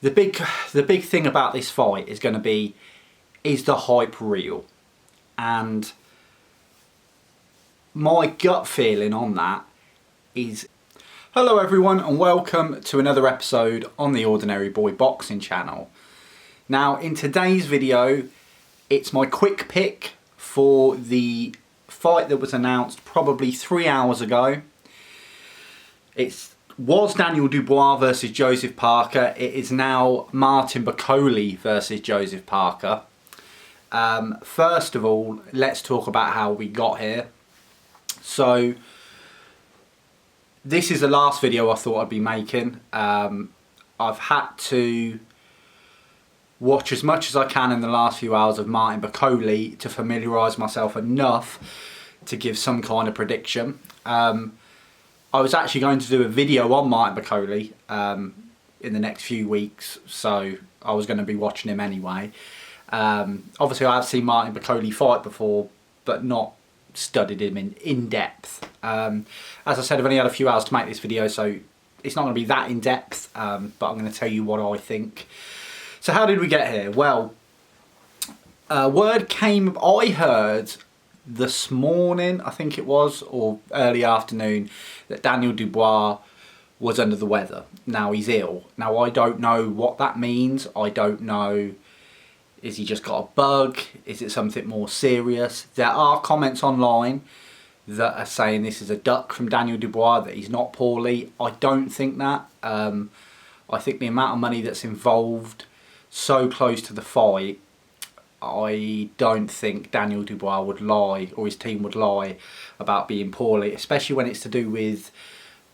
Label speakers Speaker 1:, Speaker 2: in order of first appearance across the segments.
Speaker 1: the big thing about this fight is going to be, is the hype real? And my gut feeling on that is... Hello everyone and welcome to another episode on the Ordinary Boy Boxing channel. Now in today's video, it's my quick pick for the fight that was announced probably 3 hours ago. It was Daniel Dubois versus Joseph Parker. It is now Martin Bakole versus Joseph Parker. First of all, let's talk about how we got here. So, this is the last video I thought I'd be making. I've had to watch as much as I can in the last few hours of Martin Bakole to familiarise myself enough to give some kind of prediction. I was actually going to do a video on Martin Bakole in the next few weeks, so I was going to be watching him anyway. Obviously I have seen Martin Bakole fight before, but not studied him in depth. As I said, I've only had a few hours to make this video, so it's not going to be that in depth, but I'm going to tell you what I think. So how did we get here? Well, word came, I heard this morning, I think it was, or early afternoon, that Daniel Dubois was under the weather. Now he's ill. Now I don't know what that means. I don't know, is he just got a bug? Is it something more serious? There are comments online that are saying this is a duck from Daniel Dubois, that he's not poorly. I don't think that. I think the amount of money that's involved so close to the fight, I don't think Daniel Dubois would lie, or his team would lie about being poorly, especially when it's to do with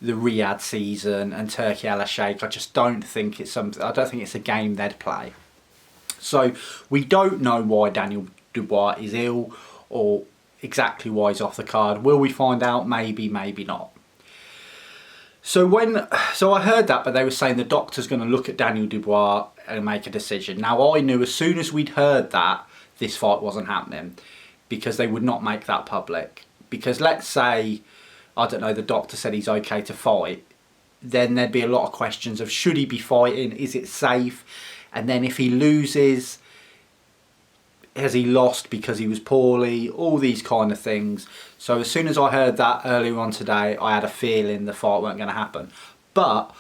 Speaker 1: the Riyadh season and Turkey Al Sheikh. I just don't think it's something. I don't think it's a game they'd play. So we don't know why Daniel Dubois is ill, or exactly why he's off the card. Will we find out? Maybe, maybe not. So I heard that, but they were saying the doctor's going to look at Daniel Dubois and make a decision. Now I knew as soon as we'd heard that this fight wasn't happening, because they would not make that public. Because let's say, I don't know, the doctor said he's okay to fight, then there'd be a lot of questions of should he be fighting, is it safe, and then if he loses, has he lost because he was poorly, all these kind of things. So as soon as I heard that earlier on today, I had a feeling the fight weren't going to happen. But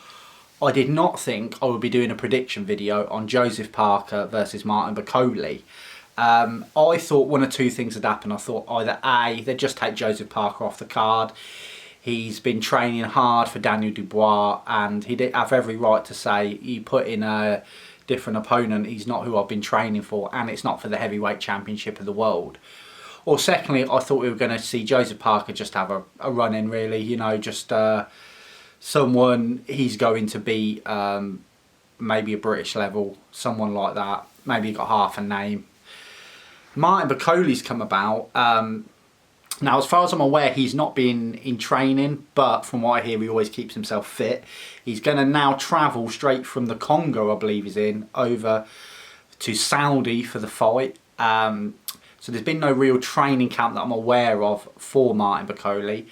Speaker 1: I did not think I would be doing a prediction video on Joseph Parker versus Martin Bakole. I thought one or two things had happened. I thought either A, they'd just take Joseph Parker off the card. He's been training hard for Daniel Dubois, and he did have every right to say, you put in a different opponent, he's not who I've been training for, and it's not for the heavyweight championship of the world. Or secondly, I thought we were going to see Joseph Parker just have a run in, really, you know, just someone he's going to beat, maybe a British level, someone like that. Maybe he got half a name. Martin Bakole's come about. Now, as far as I'm aware, he's not been in training, but from what I hear, he always keeps himself fit. He's going to now travel straight from the Congo, I believe he's in, over to Saudi for the fight. So there's been no real training camp that I'm aware of for Martin Bakole.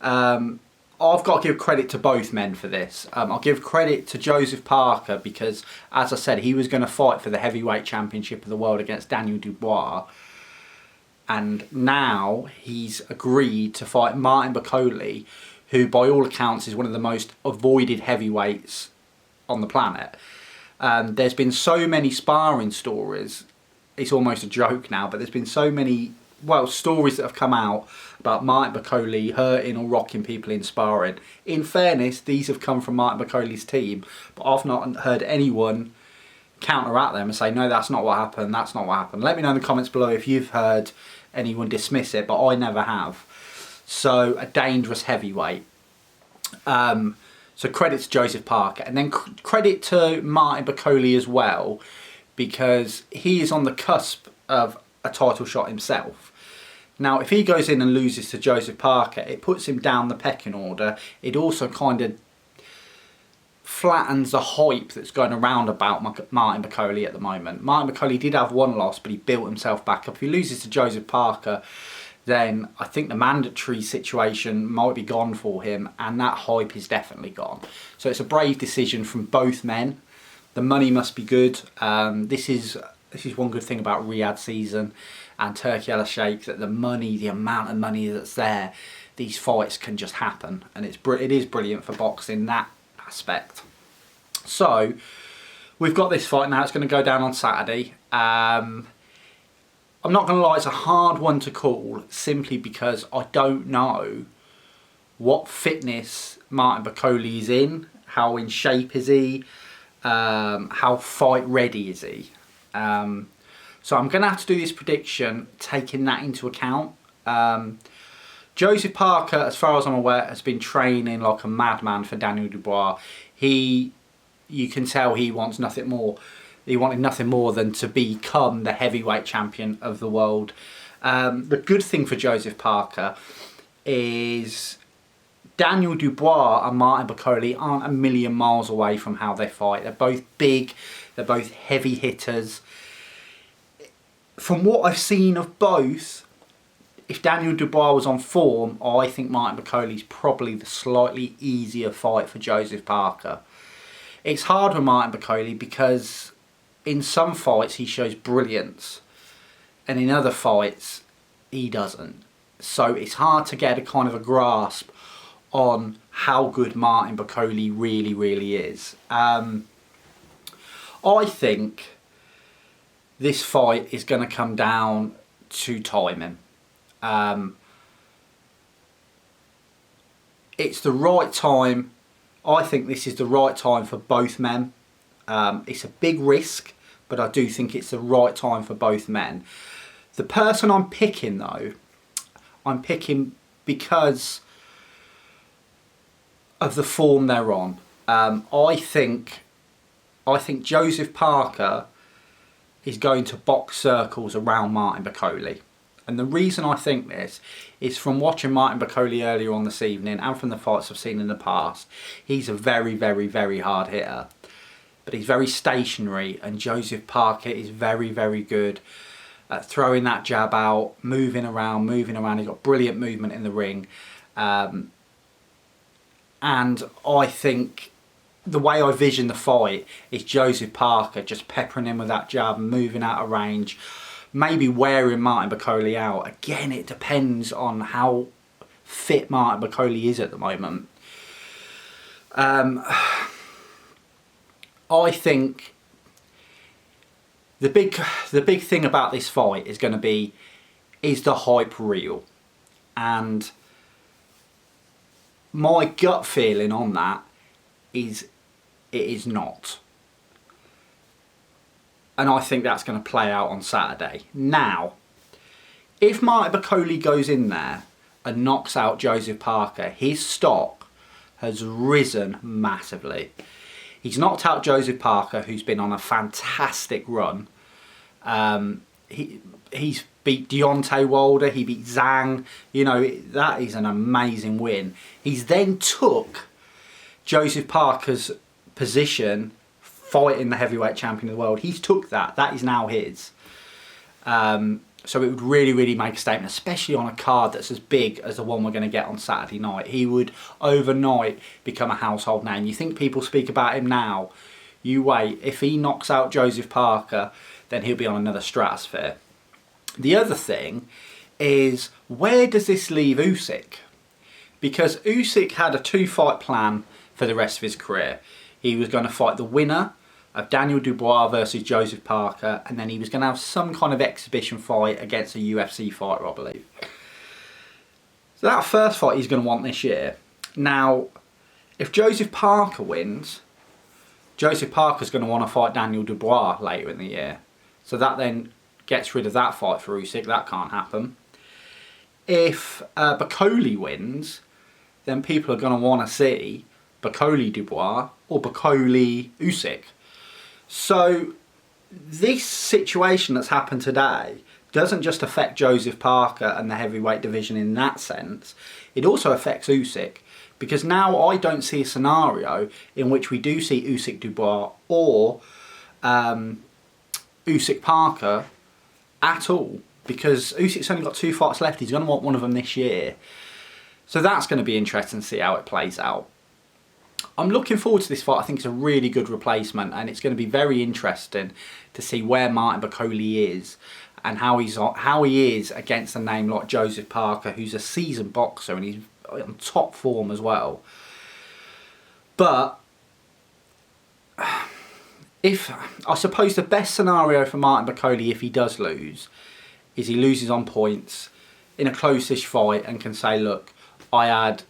Speaker 1: I've got to give credit to both men for this. I'll give credit to Joseph Parker because, as I said, he was going to fight for the heavyweight championship of the world against Daniel Dubois. And now he's agreed to fight Martin Bakole, who by all accounts is one of the most avoided heavyweights on the planet. There's been so many sparring stories, it's almost a joke now, but there's been so many, well, stories that have come out about Martin Bakole hurting or rocking people in sparring. In fairness, these have come from Martin Bakole's team, but I've not heard anyone counteract them and say, no, that's not what happened, that's not what happened. Let me know in the comments below if you've heard anyone dismiss it, but I never have. So, a dangerous heavyweight. So credit to Joseph Parker, and then credit to Martin Bakole as well, because he is on the cusp of a title shot himself. Now, if he goes in and loses to Joseph Parker, it puts him down the pecking order. It also kind of flattens the hype that's going around about Martin Bakole at the moment. Martin Bakole did have one loss, but he built himself back up. If he loses to Joseph Parker, then I think the mandatory situation might be gone for him, and that hype is definitely gone. So it's a brave decision from both men. The money must be good. This is one good thing about Riyadh season and Turkey Al Sheikh, that the money, the amount of money that's there, these fights can just happen, and it is brilliant for boxing in that aspect. So we've got this fight now. It's going to go down on Saturday. I'm not going to lie, it's a hard one to call, simply because I don't know what fitness Martin Bakole is in, how in shape is he, how fight ready is he. So I'm going to have to do this prediction taking that into account. Joseph Parker, as far as I'm aware, has been training like a madman for Daniel Dubois. You can tell he wants nothing more. He wanted nothing more than to become the heavyweight champion of the world. The good thing for Joseph Parker is Daniel Dubois and Martin Bakole aren't a million miles away from how they fight. They're both big, they're both heavy hitters. From what I've seen of both, if Daniel Dubois was on form, I think Martin Bakole is probably the slightly easier fight for Joseph Parker. It's hard with Martin Bakole because in some fights he shows brilliance, and in other fights he doesn't. So it's hard to get a kind of a grasp on how good Martin Bakole really is. I think this fight is going to come down to timing. It's the right time. I think this is the right time for both men. It's a big risk, but I do think it's the right time for both men. The person I'm picking though, I'm picking because of the form they're on. I think Joseph Parker is going to box circles around Martin Bakole. And the reason I think this is from watching Martin Bakole earlier on this evening and from the fights I've seen in the past. He's a very hard hitter, but he's very stationary, and Joseph Parker is very good at throwing that jab out, moving around. He's got brilliant movement in the ring. And I think the way I vision the fight is Joseph Parker just peppering him with that jab, moving out of range, maybe wearing Martin Bakole out. Again, it depends on how fit Martin Bakole is at the moment. I think the big thing about this fight is going to be, is the hype real? And my gut feeling on that is it is not. And I think that's going to play out on Saturday. Now, if Martin Bakole goes in there and knocks out Joseph Parker, his stock has risen massively. He's knocked out Joseph Parker, who's been on a fantastic run. He's beat Deontay Wilder, he beat Zhang. You know, that is an amazing win. He's then took Joseph Parker's position fighting the heavyweight champion of the world. He's took that. That is now his. So it would really make a statement, especially on a card that's as big as the one we're going to get on Saturday night. He would overnight become a household name. You think people speak about him now? You wait. If he knocks out Joseph Parker, then he'll be on another stratosphere. The other thing is, where does this leave Usyk? Because Usyk had a 2-fight plan for the rest of his career. He was going to fight the winner of Daniel Dubois versus Joseph Parker, and then he was going to have some kind of exhibition fight against a UFC fighter, I believe. So that first fight he's going to want this year. Now, if Joseph Parker wins, Joseph Parker's going to want to fight Daniel Dubois later in the year. So that then gets rid of that fight for Usyk. That can't happen. If Bakole wins, then people are going to want to see Bakole Dubois or Bakole Usyk. So this situation that's happened today doesn't just affect Joseph Parker and the heavyweight division in that sense. It also affects Usyk, because now I don't see a scenario in which we do see Usyk Dubois or Usyk Parker at all, because Usyk's only got 2 fights left. He's going to want one of them this year. So that's going to be interesting to see how it plays out. I'm looking forward to this fight. I think it's a really good replacement, and it's going to be very interesting to see where Martin Bakole is and how he is against a name like Joseph Parker, who's a seasoned boxer and he's on top form as well. But I suppose the best scenario for Martin Bakole, if he does lose, is he loses on points in a close-ish fight and can say, look, I had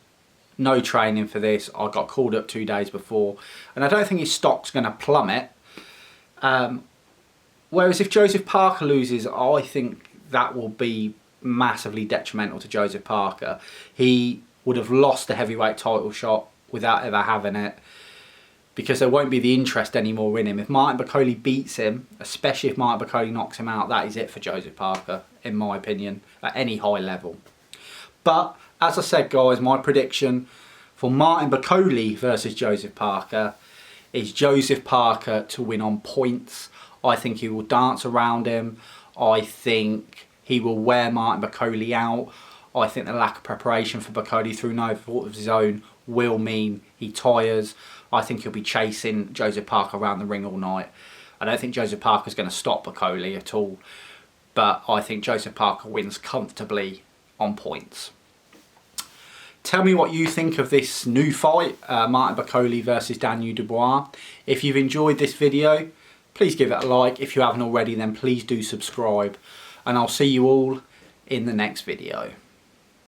Speaker 1: no training for this, I got called up 2 days before, and I don't think his stock's going to plummet. Whereas if Joseph Parker loses, I think that will be massively detrimental to Joseph Parker. He would have lost the heavyweight title shot without ever having it, because there won't be the interest anymore in him. If Martin Bakole beats him, especially if Martin Bakole knocks him out, that is it for Joseph Parker, in my opinion, at any high level. But, as I said, guys, my prediction for Martin Bakole versus Joseph Parker is Joseph Parker to win on points. I think he will dance around him. I think he will wear Martin Bakole out. I think the lack of preparation for Bakole through no fault of his own will mean he tires. I think he'll be chasing Joseph Parker around the ring all night. I don't think Joseph Parker's going to stop Bakole at all. But I think Joseph Parker wins comfortably on points. Tell me what you think of this new fight, Martin Bakole versus Daniel Dubois. If you've enjoyed this video, please give it a like. If you haven't already, then please do subscribe. And I'll see you all in the next video.